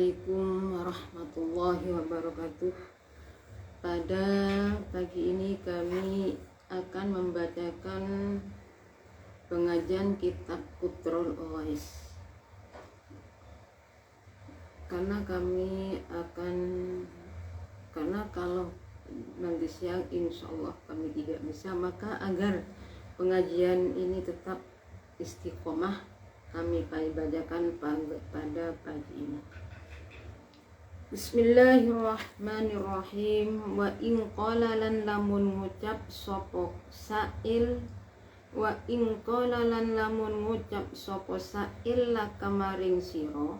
Assalamualaikum warahmatullahi wabarakatuh. Pada pagi ini kami akan membacakan pengajian kitab Qutrul Uwais. Karena kalau nanti siang insya Allah kami tidak bisa, maka agar pengajian ini tetap istiqomah, kami bacakan pada pagi ini. Bismillahirrahmanirrahim. Wa in qala lan lamun ngucap sapa sa'il, wa in qala lan lamun ngucap sapa sa'il laka maring sira,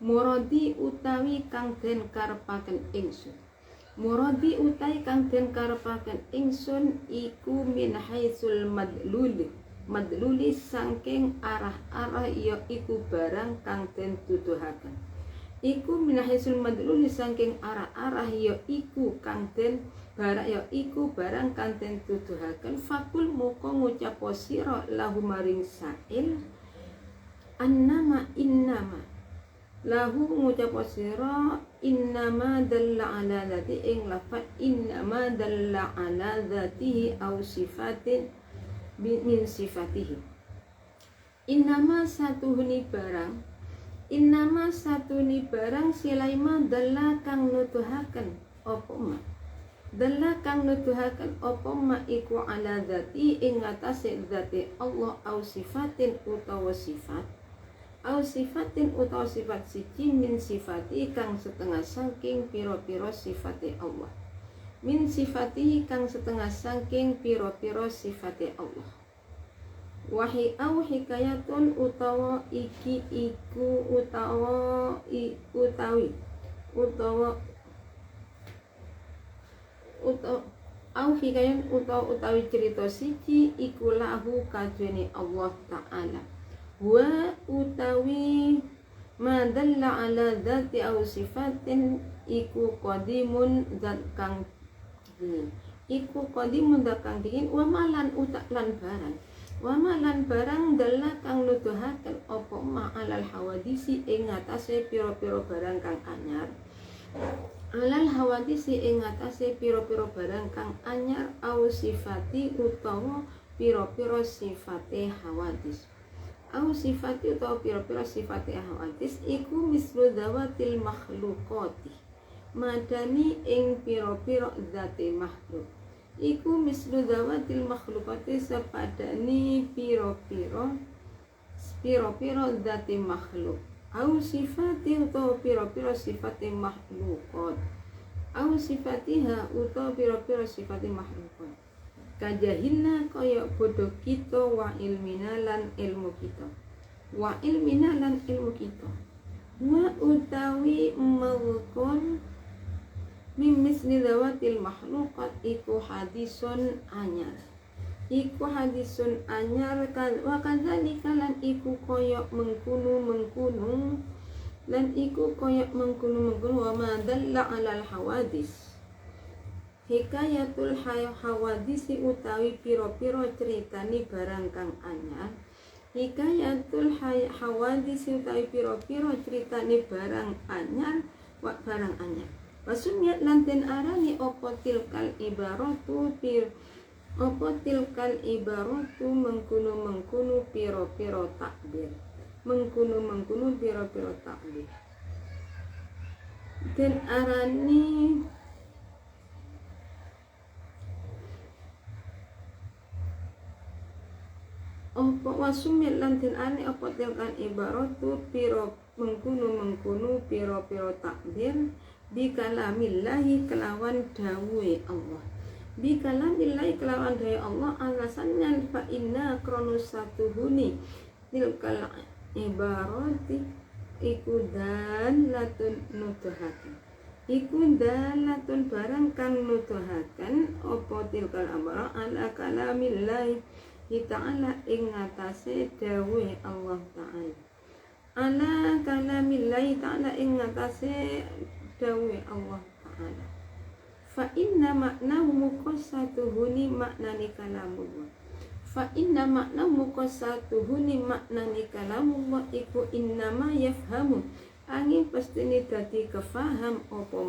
muradi utawi kang den karepaken ingsun. Muradi utawi kang den karepaken ingsun iku min haitsul madluli saking arah-arah ya iku barang kang den tuduhaken. Iku minahaisul madluli saking arah-arah ya iku kang den barang ya iku barang kang den tuduhaken. Fakul moko ngucap sira lahu maring sa'il annama innama lahu ngucap sira innama dalla ala dzati ing lafaz innama dalla ala dzatihi aw sifatin min sifatihi. Innama satuhuni barang silaima dalla kang nutuhaken apa ma dalla kang nutuhaken apa ma iku ala dzati ing atase dzati Allah au sifatin utawa sifat siji min sifati kang setengah saking pira-pira sifate Allah. Min sifatihi kang setengah saking piro-piro sifate Allah. Wahi au hikayatun utawa iki iku au hikayat utawi cerita siji iku lahu kajene Allah Ta'ala. Wa utawi madalla ala dzati au sifatin iku qadimun zat kang iku qadimun dakang dingin wa malan barang dalla kang nuduhaken apa ma alal hawadisi ing atase pira-pira barang kang anyar au sifati utawa pira-pira sifate hawadis iku mislu dawatil makhluqati madani ing piro-piro zati makhluk. Iku mislu dawatil makhlukati sepadani piro-piro zati makhluk. Au sifati utawa piro-piro sifati makhlukot. Au sifatiha utawa piro-piro sifati makhlukot. Kajahilna kaya bodoh kita wa ilmina lan ilmu kita. Wa utawi mawkon mimis nidawatil makhlukat iku hadisun anyar wa kadzalika lan iku koyok mengkunu wa ma dalla alal hawadis hikayatul hawadisi utawi piro-piro ceritani barang kang anyar. Hikayatul hawadisi utawi piro-piro ceritani barang anyar. Wasumiyat lan den arani apa tilkal ibaratu mengkunu piro-piro takbir. Den arani apa wasumiyat lan den arani apa tilkal ibaratu mengkunu piro-piro takbir bikalamillahi kelawan dawuhe Allah. Bikalamillahi kelawan dawuhe Allah alasannya fa inna kronus satuhuni tilkal ibarati iku dalatun nutuhaken. Iku dalatun barang kang nutuhaken apa tilkal amara ala kalamillahi ta'ala ing ngatasé dawuhe Allah Ta'ala. Ala kalamillahi ta'ala ing ngatasé dawuhe Allah Ta'ala. Fa inna maknahu muqassatuhuni maknani kalamullah. Fa inna maknahu muqassatuhuni maknani kalamullah iku innama yafhamu angin pasti ini dadi kefaham opo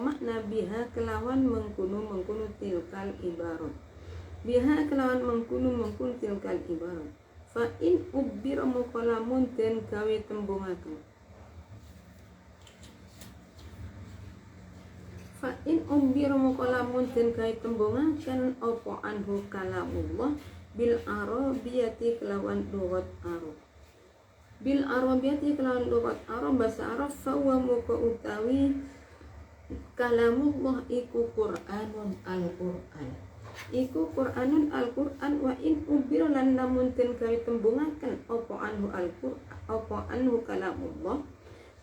makna biha kelawan mengkunu tilkal ibarat biha kelawan mengkunu tilkal ibarat fa in ubbir mukalamun den gawe tembungaken fa in ubbir mukalamun den gawe tembungaken opo anhu kalamullah bil arabiyati kelawan lughat Arab bil arabiyati kelawan lughat Arab bahasa Arab fa wa muka utawi kalamullah iku Qur'anun al-Qur'an iku Qur'anun al-Qur'an wa in ubir lan lamun den gawe tembungaken apa anhu kalamullah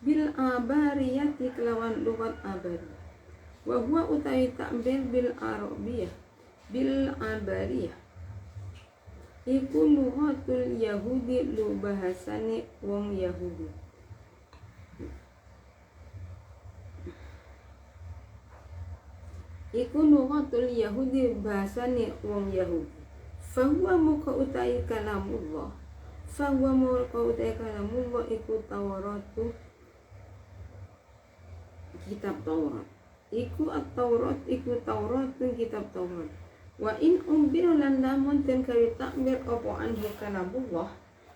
bil abariyati kelawan lughat abari wa huwa utawi ta'bir bil arabiyah bil abariyah iku lughatul yahudi lu bahasane wong Yahudi iku lughatul yahudi bahasane wong Yahudi fa huwa muka utai kalamullah iku Tauratu kitab Taurat iku at-Taurat iku Tauratun kitab Taurat wa in umbir lan lamun den kawi takbir opo anhu kalamullah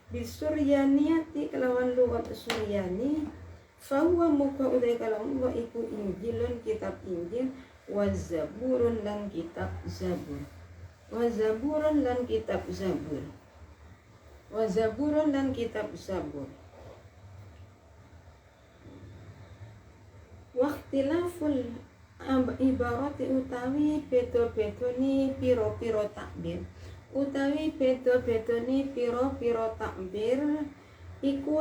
bisuryaniyati kelawan lughat Suryani fa huwa muka utai kalamullah iku Injilun kitab Injil wa zaburun lan kitab Zabur waqtilaful ibarati utawi beda-bedane pira-pira takbir iku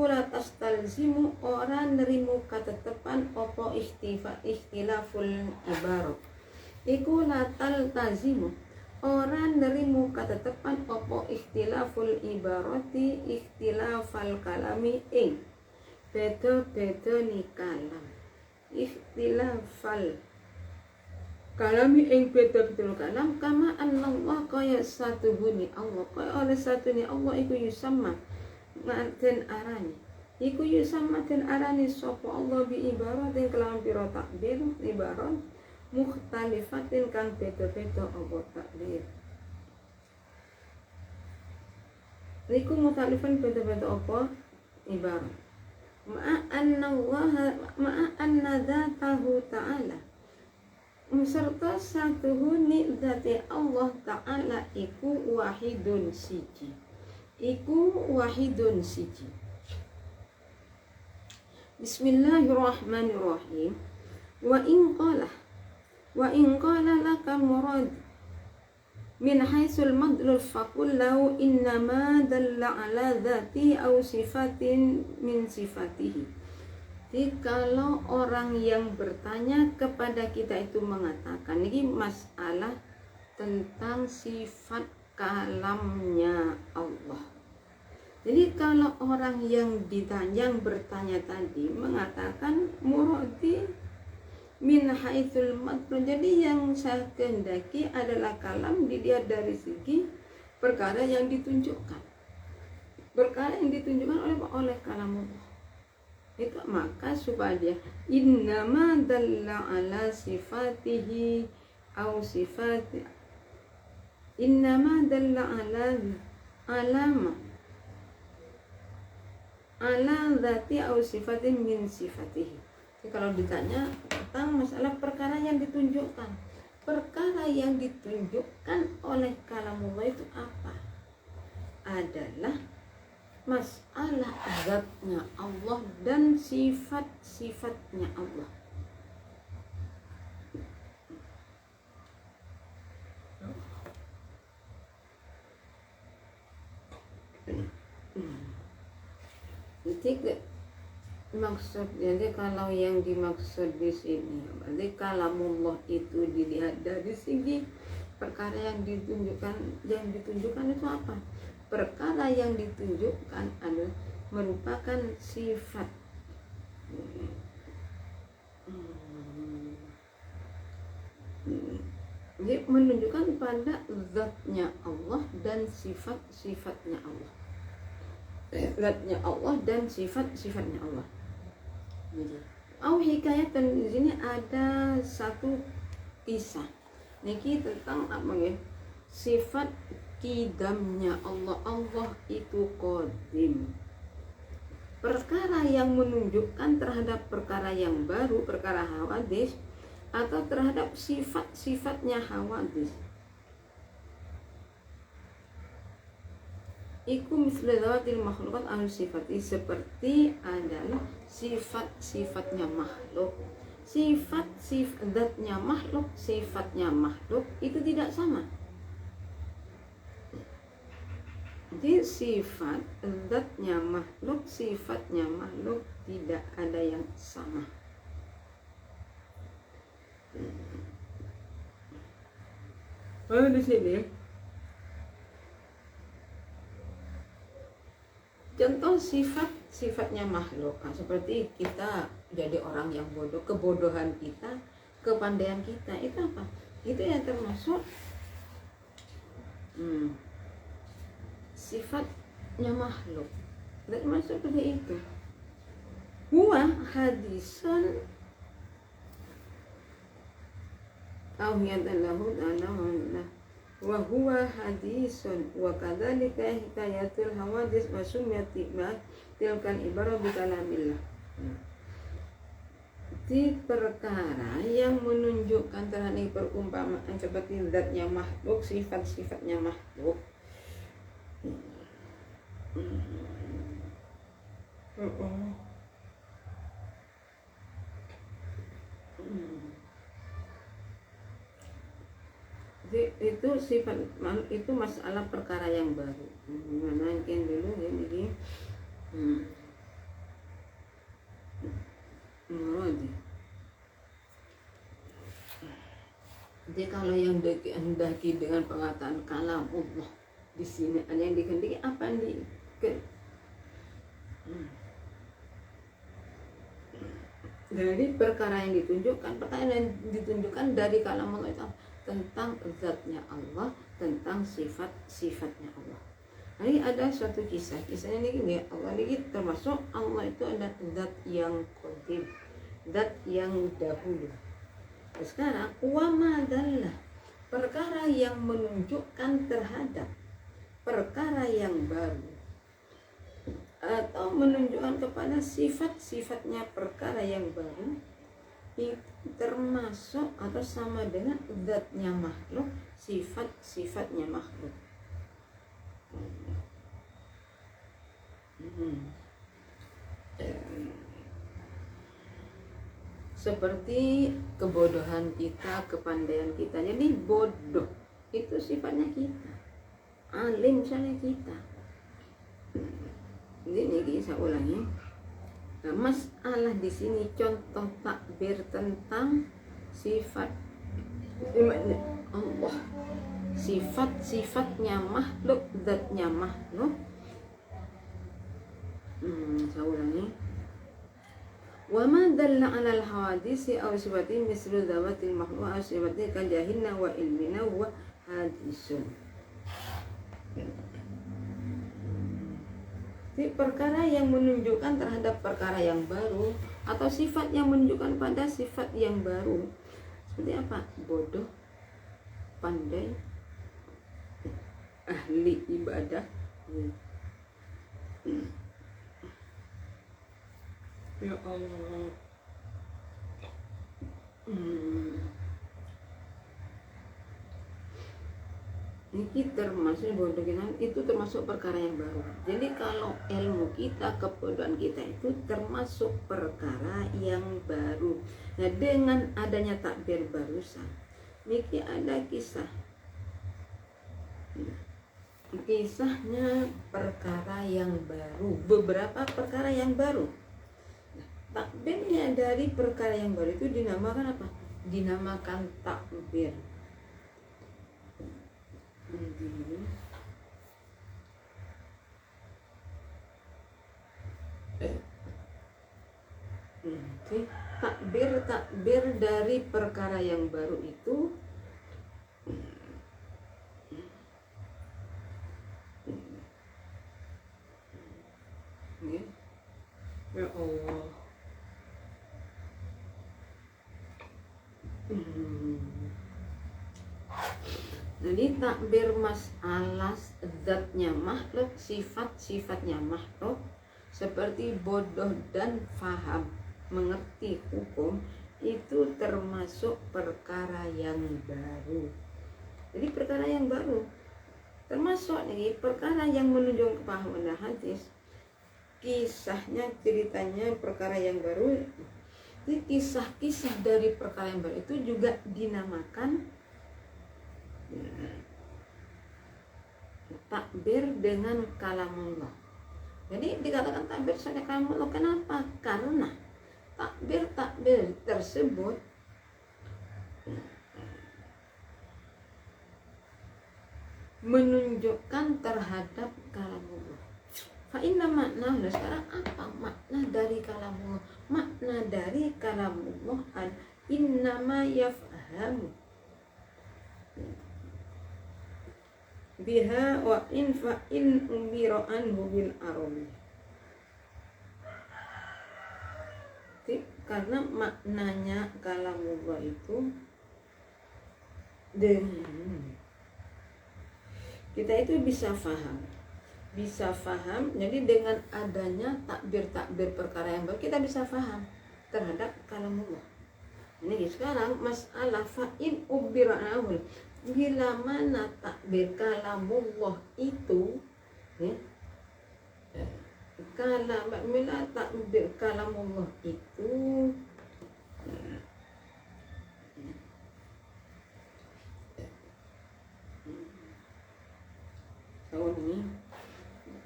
la tastalzimu ora nerimu katetepan apa ikhtilaful ibarat iku la taltazimu ora nerimu katetepan apa ikhtilaful ibarati ikhtilafal kalami ing beda-bedane kalam ikhtilafal kalami ing beda-bedane kalam kama annallah kaya satuhuni Allah kaya oleh satune Allah iku yusamma den arani iku yusamma den arani sapa Allah bi ibaratin kelawan pira takbir ibarat mukhtalifatin kang beda-beda apa takbir niku mukhalifan beda-beda apa ibarat ma'a anna dzatahu ta'ala serta satuhuni dzati Allah ta'ala iku wahidun siji Bismillahirrahmanirrahim wa in qala laka murad min haitsul madlul faqul lahu innama dalla ala dzati aw sifatin min sifatihi. Jadi kalau orang yang bertanya kepada kita itu mengatakan ini masalah tentang sifat kalamnya Allah. Jadi kalau orang yang bertanya tadi mengatakan muradi min haitsul madlul, jadi yang saya kehendaki adalah kalam dilihat dari segi perkara yang ditunjukkan oleh kalamullah itu, maka supaya dia innama dalla ala sifatihi au sifati innama dalla ala dzati au sifatin min sifatihi. Jadi kalau ditanya tentang masalah perkara yang ditunjukkan oleh kalamullah itu apa? Adalah masalah zatnya Allah dan sifat-sifatnya Allah. Jadi kalau yang dimaksud di sini berarti kalamullah itu dilihat dari segi perkara yang ditunjukkan itu apa? Perkara yang ditunjukkan adalah merupakan sifat. Jadi menunjukkan pada zatnya Allah dan sifat-sifatnya Allah. zatnya Allah dan sifat-sifatnya Allah. Au hikayatan, di sini ada satu kisah niki tentang apa ya? Sifat kidamnya Allah. Allah itu qadim. Perkara yang menunjukkan terhadap perkara yang baru, perkara hawadis, atau terhadap sifat-sifatnya hawadis. Iku misladzawatil makhlukat anu sifati, seperti adalah sifat-sifatnya makhluk. Sifat-sifatnya makhluk, sifatnya makhluk itu tidak sama. Jadi sifat zatnya makhluk, sifatnya makhluk tidak ada yang sama. Lalu di sini contoh sifatnya makhluk, seperti kita jadi orang yang bodoh, kebodohan kita, kepandaian kita, itu apa? Itu yang termasuk sifatnya makhluk. Termasuk seperti itu. Huwa hadisun awhiyatan lahu ta'ala wa huwa hadisun wa kadzalika hikayatul hawadis wa sumyati ma tilkan ibarat bi kalamillah. Di perkara yang menunjukkan terhadap perumpamaan seperti zatnya makhluk, sifat-sifatnya makhluk. Itu sifat itu masalah perkara yang baru. Mungkin dulu ya ini jadi kalau yang dikehendaki dengan pengataan kalam Allah di sini ada yang dikehendaki apa yang dari perkara yang ditunjukkan, perkara yang ditunjukkan dari kalam Allah itu tentang zatnya Allah, tentang sifat-sifatnya Allah. Ini ada suatu kisahnya ini gini, Allah ini termasuk Allah itu ada zat yang qadim, zat yang dahulu. Sekarang wa madallah, perkara yang menunjukkan terhadap perkara yang baru atau menunjukkan kepada sifat-sifatnya perkara yang baru, itu termasuk atau sama dengan zatnya makhluk, sifat-sifatnya makhluk. Seperti kebodohan kita, kepandaian kita. Jadi bodoh itu sifatnya kita, alim misalnya kita. Ini saya ulangi. Nah, masalah di sini contoh takbir tentang sifat Allah, sifat-sifatnya makhluk, zatnya makhluk. Saya ulangi. Wa ma dalla 'ala al-hawadisi aw sifati mislu dzawatil makhluk aw sifati kajahinna wa ilmina wa hadisun. Perkara yang menunjukkan terhadap perkara yang baru atau sifat yang menunjukkan pada sifat yang baru, seperti apa? Bodoh, pandai, ahli ibadah. Ya Allah. Ini termasuk bodoh kita, itu termasuk perkara yang baru. Jadi kalau ilmu kita, kebodohan kita itu termasuk perkara yang baru. Nah, dengan adanya takbir barusan, ini ada kisahnya perkara yang baru, beberapa perkara yang baru. Nah, takbirnya dari perkara yang baru itu dinamakan apa? Dinamakan takbir. Takbir dari perkara yang baru itu Ya, ya Allah. Jadi takbir masalah zatnya makhluk, sifat-sifatnya makhluk, seperti bodoh dan faham, mengerti hukum, itu termasuk perkara yang baru. Jadi perkara yang baru termasuk nih perkara yang menunjukkan kepahaman dan hadis. Kisahnya, ceritanya perkara yang baru. Jadi kisah-kisah dari perkara yang baru itu juga dinamakan takbir dengan kalamullah. Jadi dikatakan takbir dengan kalamullah. Kenapa? Karena takbir tersebut menunjukkan terhadap kalamullah. Fa'inna makna, sekarang apa makna dari kalamullah? Makna dari kalamullah innama yafhamu biha wa in fa'in umira anhu bil arabi. Karena maknanya kalamullah itu kita itu bisa faham, jadi dengan adanya takbir perkara yang baru kita bisa faham terhadap kalamullah. Ini sekarang masalah fa'in ubira'ahul, bila mana takbir kalamullah itu ya, bila takbir kalamullah itu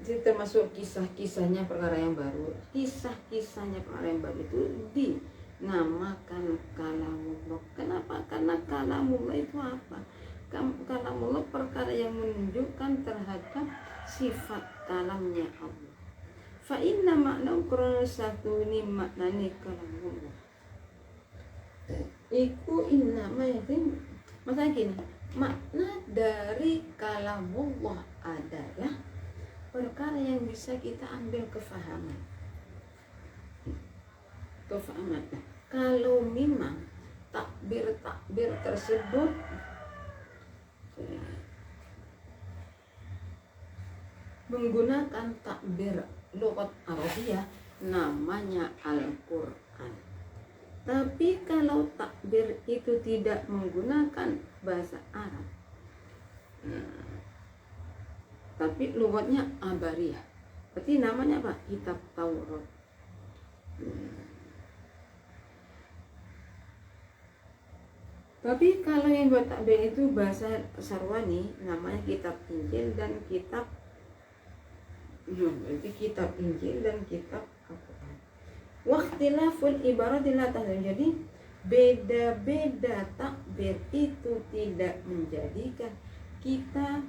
ini termasuk kisah-kisahnya perkara yang baru. Kisah-kisahnya perkara yang baru itu dinamakan kalamullah. Kenapa? Karena kalamullah itu apa? Kalamullah perkara yang menunjukkan terhadap sifat kalamnya Allah. Fa inna makna Quran satu ini maknanya kalamullah. Iku inna ma'idin. Maksudnya gini, makna dari kalamullah adalah perkara yang bisa kita ambil kefahaman. Kalau memang takbir tersebut menggunakan takbir lughat Arabiyah, namanya Al-Quran. Tapi kalau takbir itu tidak menggunakan bahasa Arab, tapi lughatnya Abariyah, berarti namanya apa? Kitab Taurat. Tapi kalau yang buat takbir itu bahasa Sarwani, namanya kitab Injil dan kitab berarti kitab Injil dan kitab Al-Quran. Waqtilaful ibaratilah tahdim. Jadi beda-beda takbir itu tidak menjadikan kita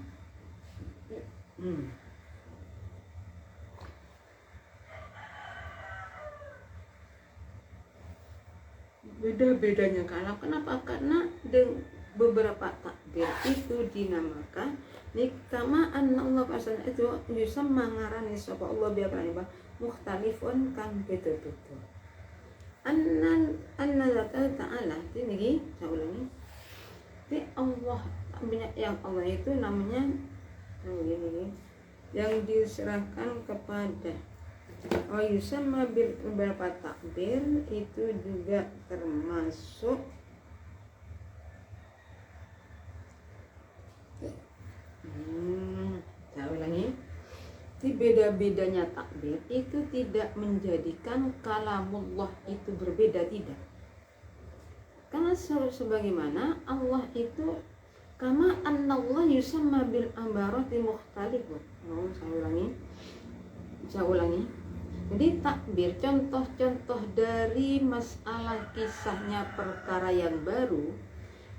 beda-bedanya kalam. Kenapa? Karena beberapa takbir itu dinamakan nikama Allah pasal itu yusamma ngarani sapa Allah biarkan mukhtalifun kan betul-betul. Anna ta'ala ini saya ulangi. Allah yang Allah itu namanya yang diserahkan kepada yusamma bil beberapa takbir itu juga termasuk saya ulangi. Beda-bedanya takbir itu tidak menjadikan kalamullah itu berbeda, tidak. Karena sebagaimana Allah itu kama annallah yusamma bil ambarati mukhtalifun. Saya ulangi. Jadi takbir, contoh-contoh dari masalah kisahnya perkara yang baru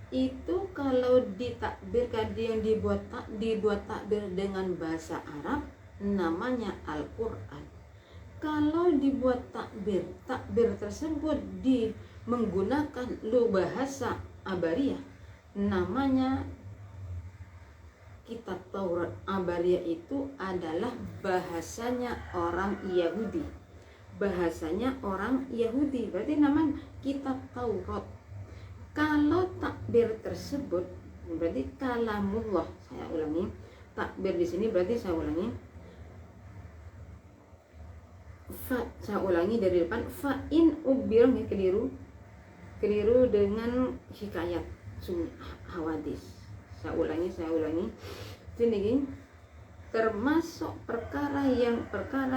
itu kalau ditakbirkan yang dibuat takbir dengan bahasa Arab namanya Al-Quran. Kalau dibuat takbir tersebut menggunakan bahasa Abariyah namanya kitab Taurat Abariyah itu adalah bahasanya orang Yahudi. Bahasanya orang Yahudi, berarti namanya kitab Taurat. Kalau takbir tersebut berarti kalamullah. Saya ulangi, takbir di sini berarti saya ulangi. Saya ulangi dari depan. Fa in ubir, keliru dengan hikayat hawadis. Saya ulangi. Jadi termasuk perkara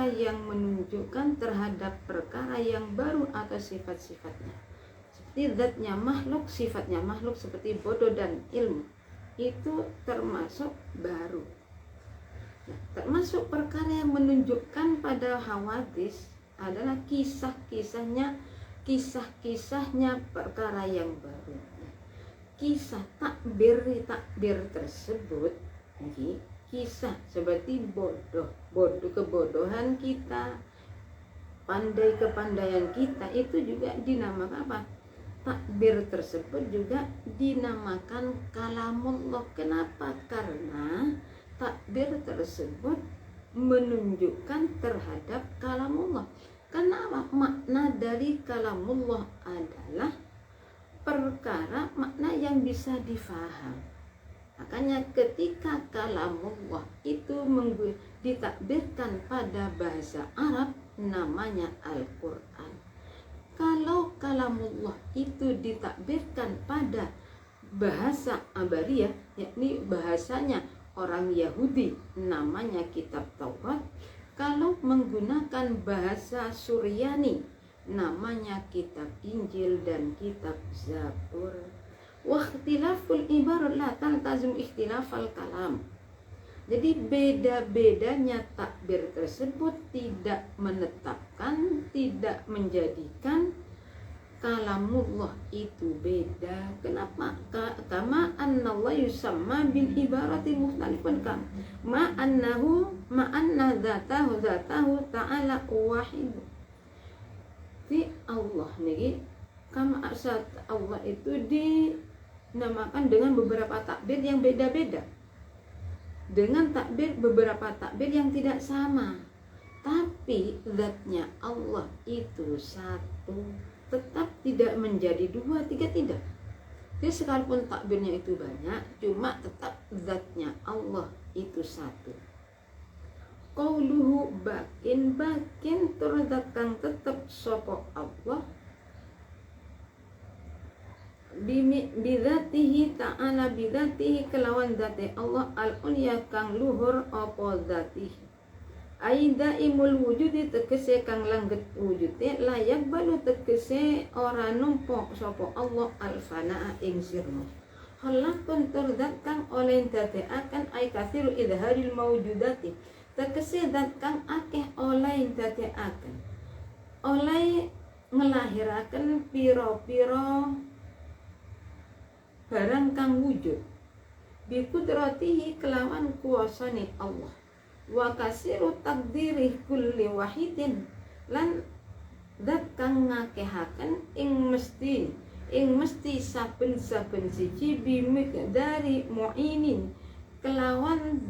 yang menunjukkan terhadap perkara yang baru atau sifat-sifatnya. Seperti zatnya makhluk, sifatnya makhluk seperti bodoh dan ilmu, itu termasuk baru. Nah, termasuk perkara yang menunjukkan pada hawadis adalah kisah-kisahnya perkara yang baru. Kisah takbir tersebut, kisah seperti bodoh kebodohan kita, pandai kepandaian kita, itu juga dinamakan apa? Takbir tersebut juga dinamakan kalamullah. Kenapa? Karena takbir tersebut menunjukkan terhadap kalamullah. Kenapa? Makna dari kalamullah adalah perkara makna yang bisa difaham. Makanya ketika kalamullah itu ditakbirkan pada bahasa Arab, namanya Al-Quran. Kalau kalamullah itu ditakbirkan pada bahasa Abariyah, yakni bahasanya orang Yahudi, namanya kitab Taurat. Kalau menggunakan bahasa Suryani, namanya kitab Injil dan kitab Zabur. Wa ikhtilaful ibarat la taltazim ikhtilafal kalam. Jadi beda-bedanya takbir tersebut tidak menetapkan, tidak menjadikan kalamullah itu beda. Kenapa? Kama annallah yusamma bil ibarati mukhtalifan kam ma anna dzatahu ta'ala wahid. Di Allah nih, kama asat Allah itu dinamakan dengan beberapa takbir yang beda-beda, dengan beberapa takbir yang tidak sama, tapi zatnya Allah itu satu, tetap tidak menjadi dua, tiga, tidak. Jadi sekalipun takbirnya itu banyak, cuma tetap zatnya Allah itu satu. Qauluhu bakin terdatang tetap sapa Allah bidzatihi ta'ala, bidzatihi kelawan zati Allah al-ulya kang luhur apa zatihi. Aida imul wujudi tegese kang langget wujude, layak balu tegese ora numpuk sapa Allah al-fanaa ing sirna. Halakun terdat kang oleh dadekaken ay kathiru idharil mawjudati, tegese dat kang akeh oleh dadekaken, oleh ngelahiraken piro-piro barang kang wujud, bi kudratihi kelawan kuasane Allah, wa kasiru takdirih kulli wahidin, lan dat kang ngakehaken ing mesti saben-saben siji bimik dari mu'inin kelawan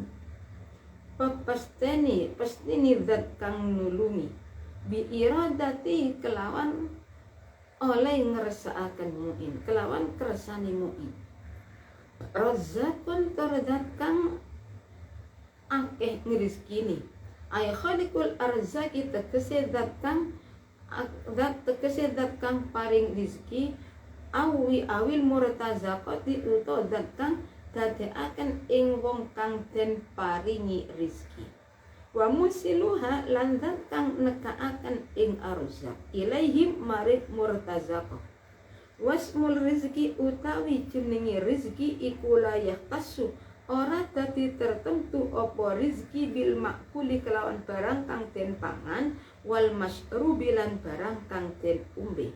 pestini dat kang nulungi, bi iradati kelawan oleh ngersaaken mu'in, kelawan kersani mu'in. Razzaqun terdat kang akeh ngerizkini, ay khaliqul arzaki tegese dat kang paring rizki, awil murtazaqati uta dat kang dadekaken ing wong kang den paringi rizki. Wa musiluha lan dat kang nekaaken ing arzak ilaihim marik murtazaqah. Wasmul rizki utawi jenenge rizki iku layak tasu, ora dadi tertentu apa rizki bil makuli kelawan barang kang den pangan, wal masyrubi lan barang kang den umbe.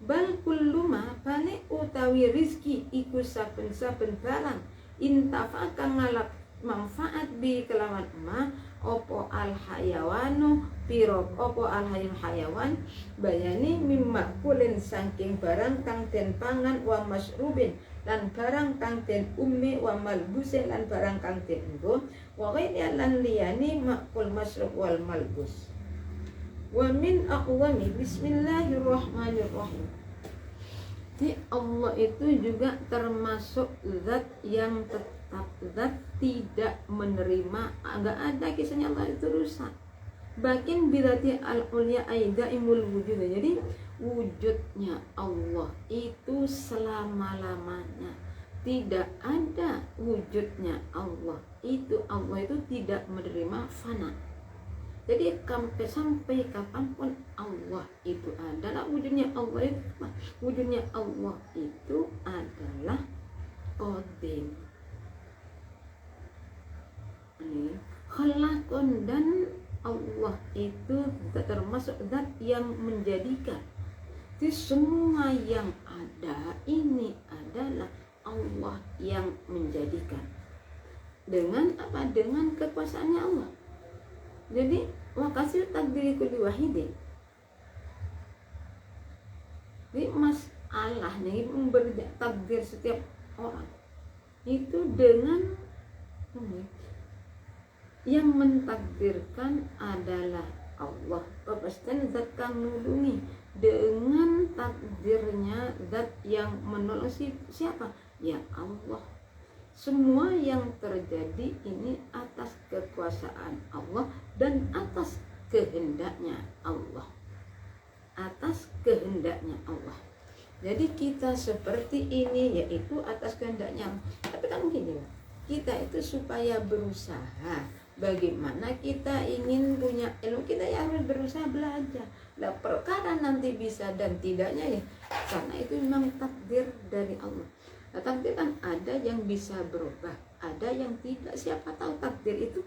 Bal kulluma bane utawi rizki iku saben-saben barang intafa kang ngalap manfaat bi kelawan ma opo al hayawanu piro opo al hayawan bayani mimma kulin saking barang kang den pangan wa masrubin lan barang kang den ummi wa malbusin lan barang kang den nggo wa ghairi lan liyani makul masrub wal malbus. Wa min aqwami bismillahirrahmanirrahim. Di Allah itu juga termasuk zat yang tetap, zat tidak menerima, enggak ada kisahnya Allah itu rusak. Bakin birati al-ulya aida imul wujud. Jadi wujudnya Allah itu selama-lamanya. Tidak ada wujudnya Allah itu tidak menerima fana. Jadi sampai kapanpun Allah itu adalah wujudnya Allah itu apa? Wujudnya Allah itu adalah qadim. Ini khalaqun, dan Allah itu termasuk zat yang menjadikan. Jadi semua yang ada ini adalah Allah yang menjadikan. Dengan apa? Dengan kekuasaannya Allah. Jadi makasih takdiri kulli wahidin. Jadi masalahnya memberi takdir setiap orang itu dengan yang mentakdirkan adalah Allah. Kepastian zat kang nulungi dengan takdirnya, zat yang menolong siapa? Ya Allah. Semua yang terjadi ini atas kekuasaan Allah dan atas kehendaknya Allah. Atas kehendaknya Allah. Jadi kita seperti ini yaitu atas kehendaknya. Tapi kan gini, kita itu supaya berusaha. Bagaimana kita ingin punya ilmu, kita ya harus berusaha belajar. Lah perkara nanti bisa dan tidaknya ya karena itu memang takdir dari Allah. Nah, takdir kan ada yang bisa berubah, ada yang tidak. Siapa tahu takdir itu,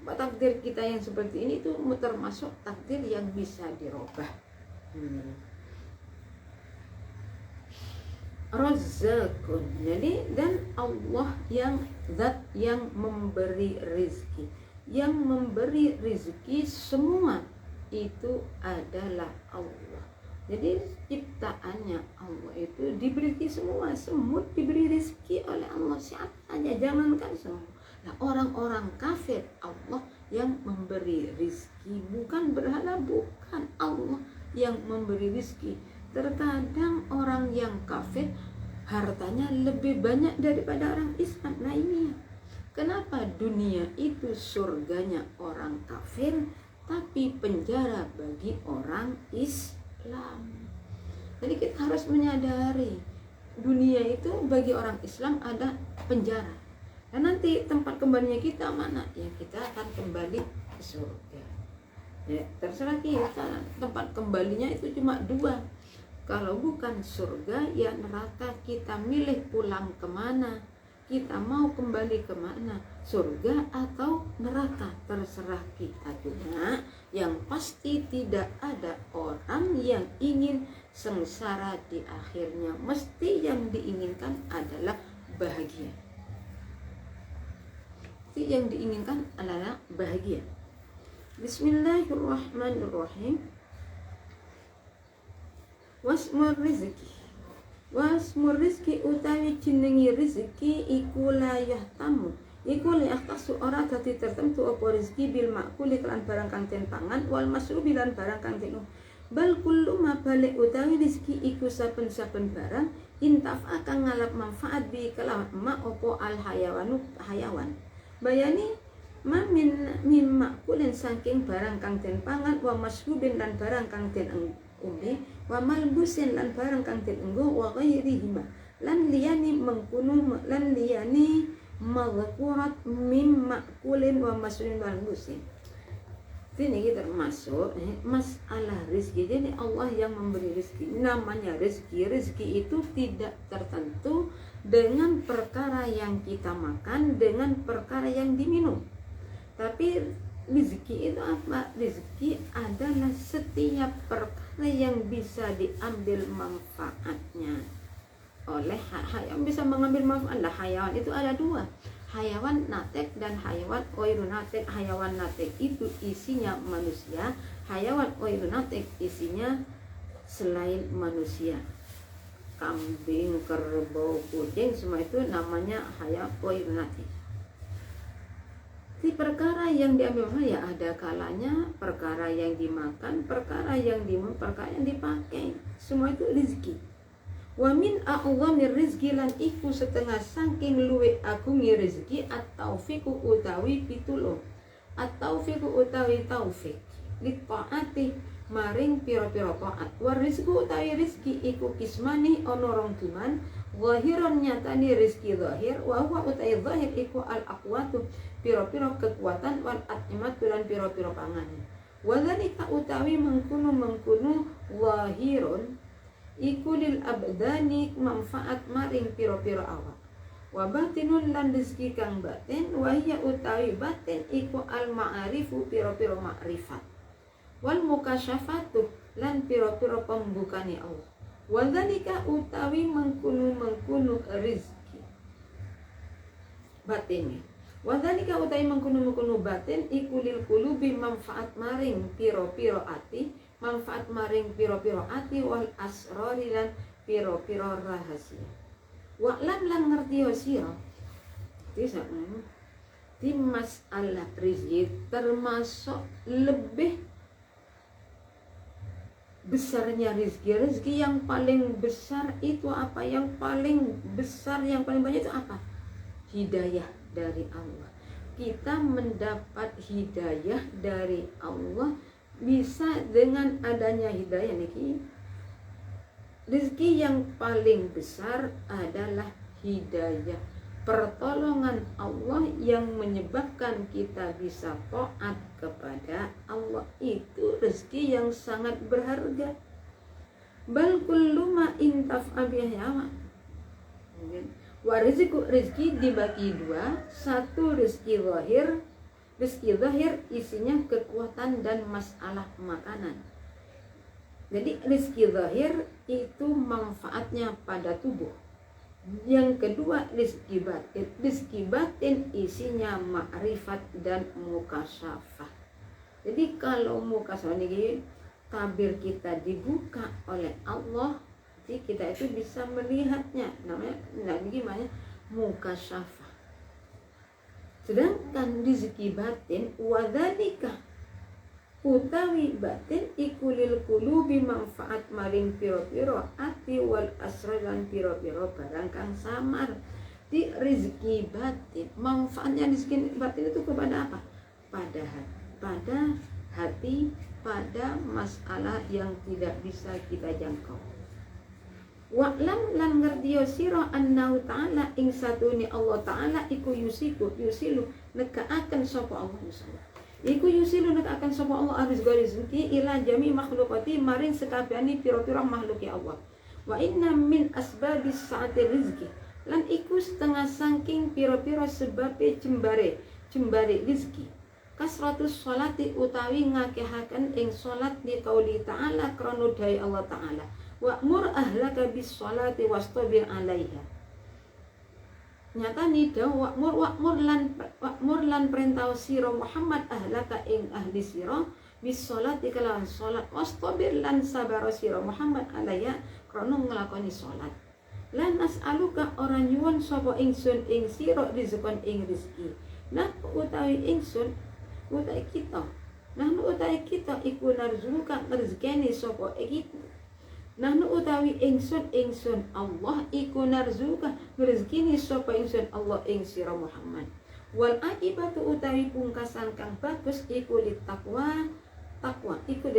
takdir kita yang seperti ini itu termasuk takdir yang bisa dirubah. Razzaqun. Jadi dan Allah yang zat yang memberi rezeki. Yang memberi rezeki semua itu adalah Allah. Jadi ciptaannya Allah itu diberi semua. Semut diberi rezeki oleh Allah, siapa aja, jangankan semua. Nah, orang-orang kafir Allah yang memberi rezeki, bukan berhala, bukan Allah yang memberi rezeki. Terkadang orang yang kafir hartanya lebih banyak daripada orang Islam. Nah ini kenapa dunia itu surganya orang kafir tapi penjara bagi orang Islam. Jadi kita harus menyadari dunia itu bagi orang Islam ada penjara. Dan nanti tempat kembalinya kita mana? Ya kita akan kembali ke surga. Ya terserah kita. Tempat kembalinya itu cuma dua. Kalau bukan surga ya neraka. Kita milih pulang kemana? Kita mau kembali kemana? Surga atau neraka? Terserah kita juga. Yang pasti tidak ada orang yang ingin sengsara di akhirnya. Mesti yang diinginkan adalah bahagia. Mesti yang diinginkan adalah bahagia. Bismillahirrahmanirrahim. Wasmur rizki. Wasmur rizki utawi jenengi rizki iku layah tamu. Iku layah taksu ora dadi tertentu apa rizki bil makuli kelan barang kang den pangan wal masrubi lan barang kang den bal kullu ma balik utawi rizki iku saben-saben barang intaf akan ngalap manfaat bi kelawan ma opo al hayawanu hayawan. Bayani ma min makulin saking barang kang den pangan wa masrubin lan barang kang den umbi wa malbusin lan barang kang den enggo wa ghairihima lan liyani mengkunu lan liyani mazkurat mim makulin wa masrubin wal malbusin. Ini termasuk masalah rezeki. Jadi Allah yang memberi rezeki. Namanya rezeki. Rezeki itu tidak tertentu dengan perkara yang kita makan, dengan perkara yang diminum. Tapi rezeki itu apa? Rezeki adalah setiap perkara yang bisa diambil manfaatnya oleh yang bisa mengambil manfaat. Hayawan itu ada dua. hayawan natek dan hayawan ghairu natek. Hayawan natek itu isinya manusia, hayawan ghairu natek isinya selain manusia. Kambing, kerbau, kucing, semua itu namanya hayawan ghairu natek. Di perkara yang diambil ya ada kalanya perkara yang dimakan, perkara yang diminum, perkara yang dipakai, semua itu rezeki. Wa min a'zamir rizqi lan iku setengah saking luwe agungi rezeki at-taufiqu utawi pitulung. At-taufiqu utawi taufik li taati maring pira-pira taat. Wa rizqu utawi rezeki iku kismani ana rong duman. Zahiron nyatani rezeki zahir, wa huwa utawi zahir iku al-aqwatu pira-pira kekuatan, wal at'imatu lan pira-pira pangan. Wa dzalika utawi mengkunu zahirun iku lil abdani manfaat maring piro-piro awak. Wa batinun lan rezeki kang batin, wa hiya utawi batin iku al ma'arifu piro-piro ma'rifat. Wal mukasyafatu lan piro-piro pembukani Allah. Wa dzalika utawi mengkunu rezeki batinnya. Wa dzalika utawi mengkunu batin iku lil qulubi manfaat maring piro-piro ati, manfaat maring piro-piro ati, wal asrori lan piro-piro rahasia. Wa'lam lan ngerti sira di masalah rizki termasuk lebih besarnya rezeki yang paling besar itu apa? Yang paling besar, yang paling banyak itu apa? Hidayah dari Allah. Kita mendapat hidayah dari Allah bisa dengan adanya hidayah niki. Rezeki yang paling besar adalah hidayah, pertolongan Allah yang menyebabkan kita bisa taat kepada Allah. Itu rezeki yang sangat berharga. Bal kullu ma intaf'a bihi wa rezeki dibagi dua. Satu rezeki zahir. Rezeki zahir isinya kekuatan dan masalah makanan. Jadi rezeki zahir itu manfaatnya pada tubuh. Yang kedua rezeki batin. Rezeki batin isinya ma'rifat dan mukasyafah. Jadi kalau mukasyafah ini tabir kita dibuka oleh Allah, jadi kita itu bisa melihatnya. Namanya gimana? Mukasyafah. Sedangkan rezeki batin wadzalika utawi batin iku lil qulubi manfaat maring piro-piro ati, wal asrar lan piro-piro barang kang samar. Di rezeki batin, manfaatnya rezeki batin itu kepada apa? Pada hati, pada masalah yang tidak bisa kita jangkau. Wa'lam lan ngerti sira annahu ta'ala ing satune Allah ta'ala iku yusilu nekaaken sapa Allah insyaallah. Iku yusilu nekaaken sapa Allah rezeki ila jami makhlukati maring sekabehane pira-pira makhluke Allah. Wa inna min asbabis saati rizki lan iku setengah saking pira-pira sebabe jembare rezeki. Kasratus sholati utawi ngakehaken ing salat di qauli ta'ala krana dai Allah ta'ala. Wa'mur ahlaka bis sholati wastabir 'alaiha. Nyata nih daw wa'mur lan perintah sira Muhammad ahlaka ing ahli sira bis sholati kelawan salat wastabir lan sabar sira Muhammad 'alaiha krana nglakoni salat. Lan as'aluka ora nyuwun sapa ingsun ing sira rizqan ing rezeki. Nah utawi ingsun utawi kita. Nah utawi kita iku narzuka rezekane sapa kita. Nahnu utawi ingsun Allah iku narzuka rezekine sapa ingsun Allah ing sira Muhammad. Wal akibatu utawi pungkasan kang bagus iku takwa iku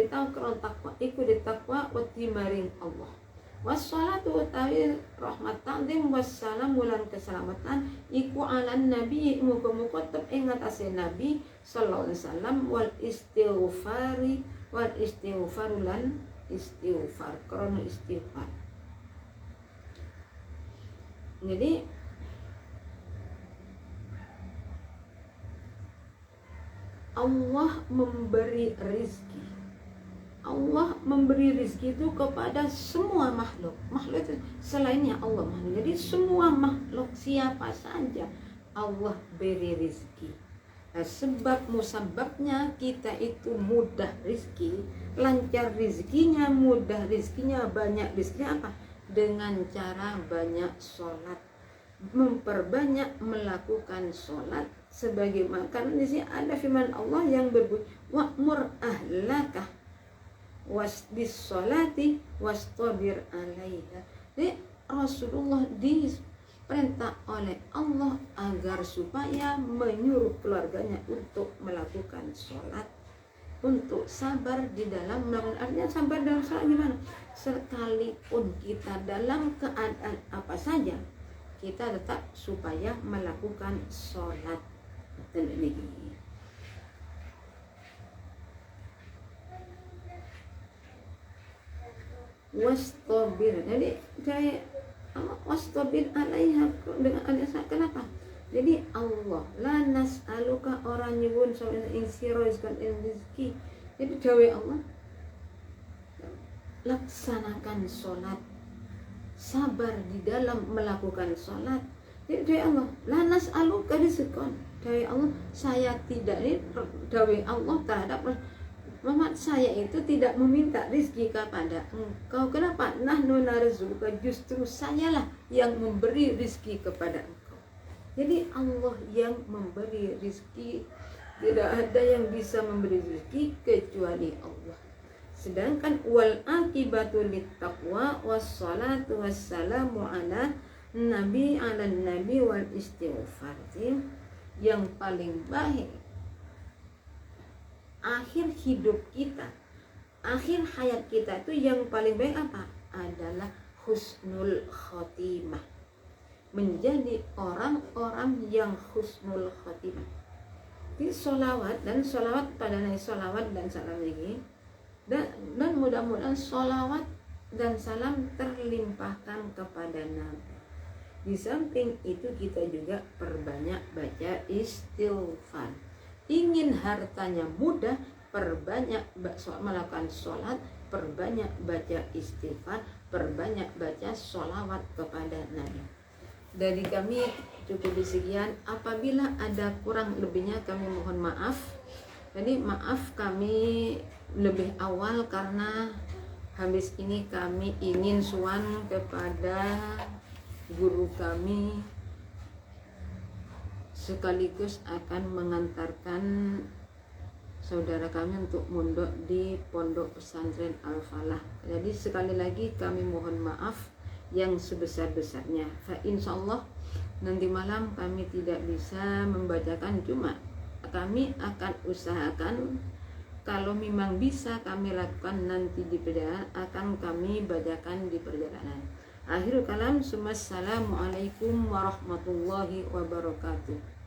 takwa wedi maring Allah. Wassalatu utawi rahmat ta'zim wassalamu lan keselamatan iku alan nabi muga-muga tetep ing atase nabi sallallahu alaihi wasallam wal istighfaru lan istighfar, krono istighfar. Jadi Allah memberi rizki. Allah memberi rizki itu kepada semua makhluk. Makhluk itu selainnya Allah. Jadi semua makhluk siapa saja Allah beri rizki. Nah, sebab musababnya kita itu mudah rizki, lancar rizkinya, mudah rizkinya, banyak rizkinya apa? Dengan cara banyak sholat, memperbanyak melakukan sholat. Sebagaimana karena di sini ada firman Allah yang berbunyi wa'mur ahlaka bis sholati wastabir alaiha. Jadi Rasulullah diperintah oleh Allah agar supaya menyuruh keluarganya untuk melakukan sholat, untuk sabar di dalam melakukan. Artinya sabar dalam sholat gimana? Sekalipun kita dalam keadaan apa saja, kita tetap supaya melakukan sholat. Dan ini wastabir, jadi kayak wastabir alaiha dengan alaiha. Kenapa? Jadi Allah la nas'aluka orang nyebun soal insiroiskan rezeki. Jadi dawe Allah laksanakan sholat, sabar di dalam melakukan sholat. Jadi dawe Allah la nas'aluka rizqan. Dawe Allah saya tidak, ini dawe Allah terhadap Muhammad, saya itu tidak meminta rizki kepada engkau. Kenapa? Nahnu narzuka, justru sayalah yang memberi rizki kepada engkau. Jadi Allah yang memberi rizki, tidak ada yang bisa memberi rizki kecuali Allah. Sedangkan wal akibatu littaqwa wassalatu wassalamu ala nabi wal istighfar. Yang paling baik akhir hidup kita, akhir hayat kita itu yang paling baik apa? Adalah husnul khotimah, menjadi orang-orang yang husnul khotimah. Di sholawat dan sholawat pada Nabi, sholawat dan salam lagi, dan mudah-mudahan sholawat dan salam terlimpahkan kepada Nabi. Di samping itu kita juga perbanyak baca istighfar. Ingin hartanya mudah, perbanyak melakukan sholat, perbanyak baca istighfar, perbanyak baca sholawat kepada Nabi. Dari kami cukup sekian. Apabila ada kurang lebihnya kami mohon maaf. Jadi maaf kami lebih awal karena habis ini kami ingin suan kepada guru kami, sekaligus akan mengantarkan saudara kami untuk mondok di Pondok Pesantren Al-Falah. Jadi sekali lagi kami mohon maaf yang sebesar-besarnya. Insyaallah nanti malam kami tidak bisa membacakan, cuma kami akan usahakan kalau memang bisa kami lakukan nanti di perjalanan, akan kami bacakan di perjalanan. Akhirul kalam, assalamualaikum warahmatullahi wabarakatuh.